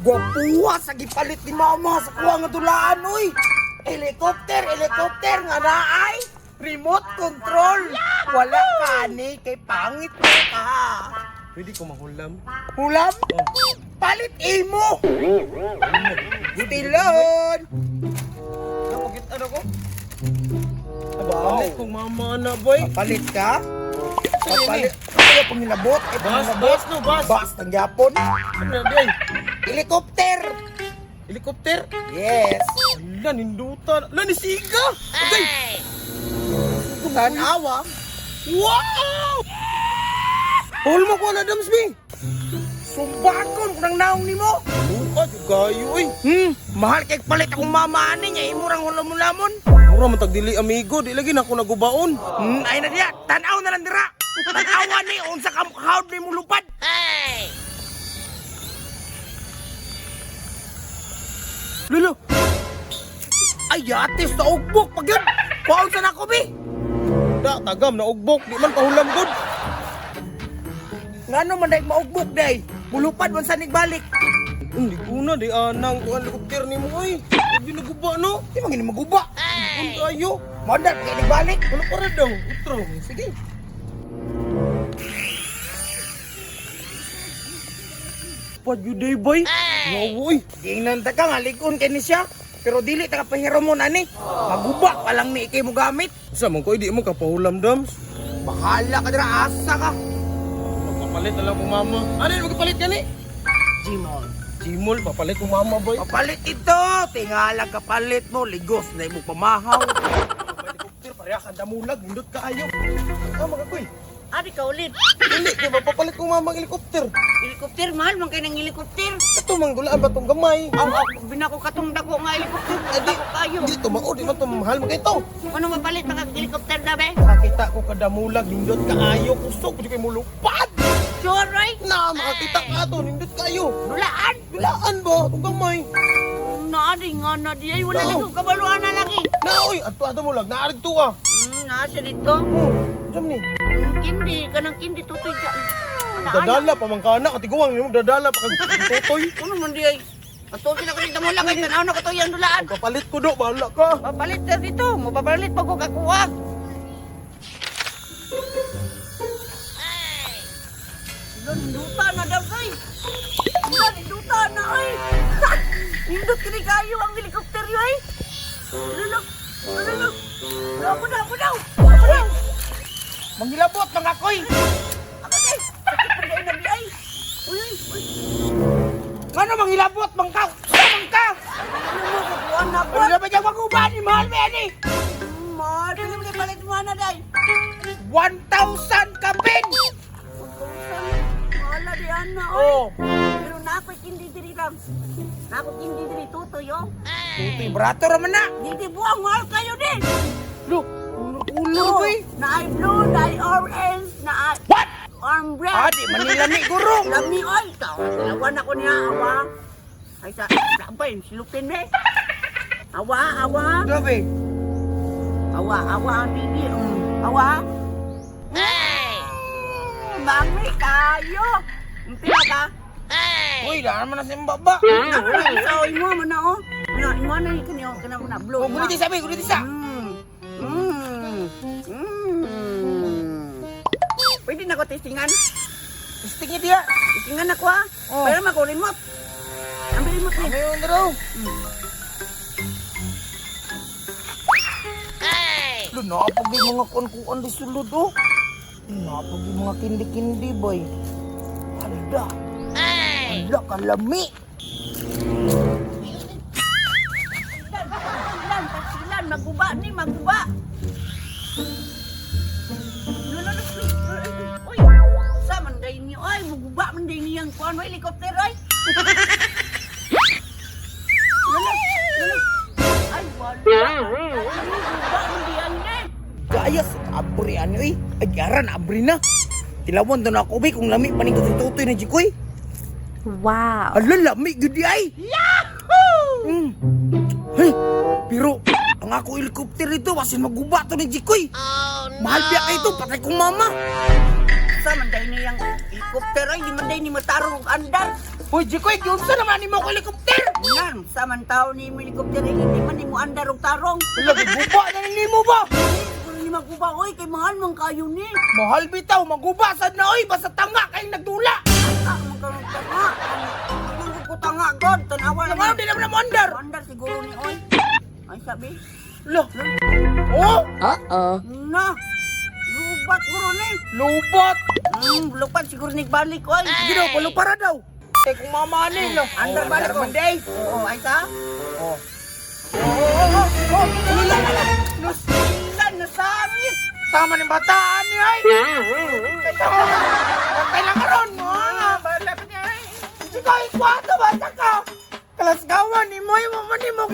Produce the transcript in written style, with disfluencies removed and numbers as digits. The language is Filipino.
Gwapuha sa gipalit ni mama sa kuha nga dulaan, uy. Helicopter nga naay. Remote control. Wala ka ni kay pangit mo ka. Pwede ko mahulam. Hulam? Palit imo. Stilon. Napagit ano ko? Wow. Palit kong mama na, boy. Papalit ka? Papalit. Kaya pangilabot. Bas no, bas. Bas ng Japon. Ano day? Helicopter. Helicopter? Yes. Ala, nindutan. Ala, nisiga! Okay! Tanawa. Wow! Paul mo ko na, Damsby! Sumbakon kung nang naong ni mo. Buka, gayo eh. Mahal kay palit akong mama ani niya. Imurang hulam-hulamon. Mura man tagdili amigo, di lagi na ako nagubaon. Ay na diya. Tanaw na lang dira. Tanawa ni. Unsa ka hawd ni mo lupad. Hey! Lolo! Ay, yatis na ugbok. Pag yun. Paul sa nako, bi. Da, tagam na ugbok, di man pahulam good. Ngano man dahil maugbok day. Mulupad man sa nigbalik. Hindi ko na, di anang tuan helicopter ni mo eh. Hindi naguba, no? Di man gini maguba. Kung tayo. Mandat kay nigbalik. Wala para daw, utro. Sige. Padyuday, boy. Ngawoy. Di nanta ka nga likon kay ni siya. Pero dili ta kapahiro mo na ni. Maguba pa lang ni ikay mo gamit. Sa man ko, di mo kapahulam, Dams. Bahala ka dira asa ka. Magpapalit na lang kong mama. Ano yun, magpapalit ka ni? Jimon. Jimol, papalit kong mama, boy. Papalit ito. Tingalang kapalit mo. Ligos na mo pamahaw. Helicopter, pareha ka damulag. Hindot ka ayo. Mga koy. Adi ka ulit. Hindi, di ba papalit kong mama ang helicopter? Helikopter, mahal man kayo ng helikopter. Ito, manggulaan ba itong gamay? Binako katong dako nga helikopter. Di, Dako kayo. di ito, mao, di ba ito, mahal mo kayo ito? Ano mapalit mga helikopter na be? Nakakita ko kadamulag, hindot ka ayo. Gusto ko di kayo mulupad. Sure, right? Na, makakita ka ito, hindot kayo. Dulaan. Dulaan ba? Itong gamay. Naadi nga na di ay wala No. na kabaluan na lagi. Na, oy, ato mo lang, naarig to ah. Nasa dito. Saan ni? Kindi, kanang kindi tutoy dyan. Dadala pa man kana, katiguang mo, dadala pa kag tutoy. Ano man di ay? Atuloy na ko dito mo lang ay tanaw na ko to yung dulaan. Papalit ko do, bahala ka. Papalit na dito. Mapapalit pa ko kakuha. Hinduta na daw kay. Hinduta na ay. Hindut kini kayo ang helikopter yo ay. Lulok. Lulok. Ako daw. Ako daw. Mangilabot mga koy. Ako kay. Sakit pa na di ay. Uy. Ngano mangilabot mangkaw? Mangka. Ano mo kukuha na po? Ano ba diyang maguba ni mahal mo yan eh? Madali mo palit mo na day. 1,000 kapin. Wala di ana oy. Oh. Pero na ako kindi diri ram. Na ako kindi diri tutoy yo. Tutoy brato raman na. Hindi buang mahal kayo din. Look, ulo koy. Na ay blue, na ay orange, na ay What? ombre. Di manilami guro. Lami oy. Lawan ako niya, awa. Ay sa, sabay, silupin me. Awa. Gabi. Awa, ang tigi. Awa. Hey! Mami kayo. Pila ka? Uy, daan mo na sa baba. Sa oy mo, mana o. Imo na yung kanyo, kanamo na, blue. Guliti sabi, guliti sa. Pwede na ko testingan. Testing niya diya. Testingan ako ha. Oh. Pero makulin mo. Ambilin mo. Ano yun daw? Lo, napag yung mga kuan-kuan di sulod oh. Napag yung mga kindi-kindi boy. Hala. Hala, kalami. Pasilan, maguba ni, maguba. Lolo, uy, sa manday niyo, ay, maguba manday niyang kuan, helikopter, ay. Lolo, ay, wala. Maguba manday niya. Gaya sa abri ano eh. Ay, yaran, abri na. Tilawan doon ako bay kung lami pa ning tutoy na jikoy. Wow. Ala, lami gudi ay. Yahoo! Hey, pero ang ako helicopter ito wasin maguba to ni jikoy. Oh, no. Mahal biya kayo ito, patay kong mama. Sa manday niyang helikopter, ay, di manday ni matarong andar. Hoy, Jikoy, giunsa naman ni mo ko helicopter? Nan, samantao ni mo helicopter ay hindi man ni mo andar og tarong. Lagi guba na ni mo ba? Siguro ni maguba, oy, kay mahal man kayo ni. Mahal bitaw, maguba sad na oy, basta tanga kay nagdula. Ah, magkaroon tanga. Siguro ko tanga, God. Tanawa Ano di naman na mandar? Andar siguro ni, oy. Ay, sabi. Lo. Oh, Uh-oh. Na. Lupat guro ni. lubat. Lupat siguro ni balik, oy. Sige daw, palo para daw. Kay kung mamanin, lo. Andar balik ko. Monday. Oo, ay sa? Oh. Oh, Nus, ilan na sangit. tama ni bataan ni ay. Patay lang karon mo. Bala pa niya ay. Jikoy, kwato ba ka? Kalas gawan ni mo, yung mama ni mo,